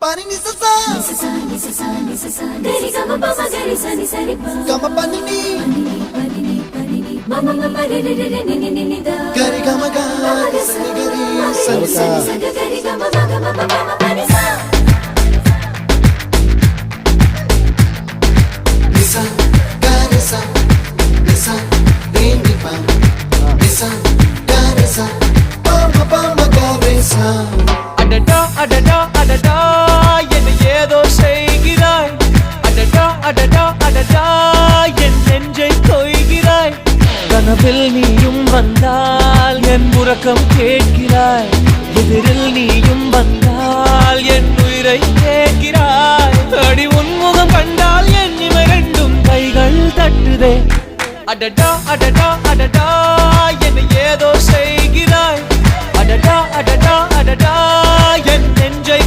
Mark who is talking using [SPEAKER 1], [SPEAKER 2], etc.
[SPEAKER 1] Pani ni sa sa gari ga ma pa ma gari sa ni sa ri pa ga ma pani ni ma ma ma re re re ni ni ni da gari ga ma ga sa ni gari sa ni sa gari ga ma ga ma pa ma pani sa ni sa gari sa ni sa re ni pa ni sa gari sa pa ma gari sa
[SPEAKER 2] adada adada adada என்ன ஏதோ செய்கிறாய் adada adada adada என் நெஞ்சை கொய்கிறாய் கனவில் நீயும் வந்தால் என் உறக்கம் கேட்கிறாய் எதிரில் நீயும் வந்தால் என் உயிரை கேட்கிறாய் அடி உன்முகம் கண்டால் என் இமை ரெண்டும் கைகள் தட்டுதே adada adada adada என்ன ஏதோ செய்கிறாய் adada adada adada என் நெஞ்சை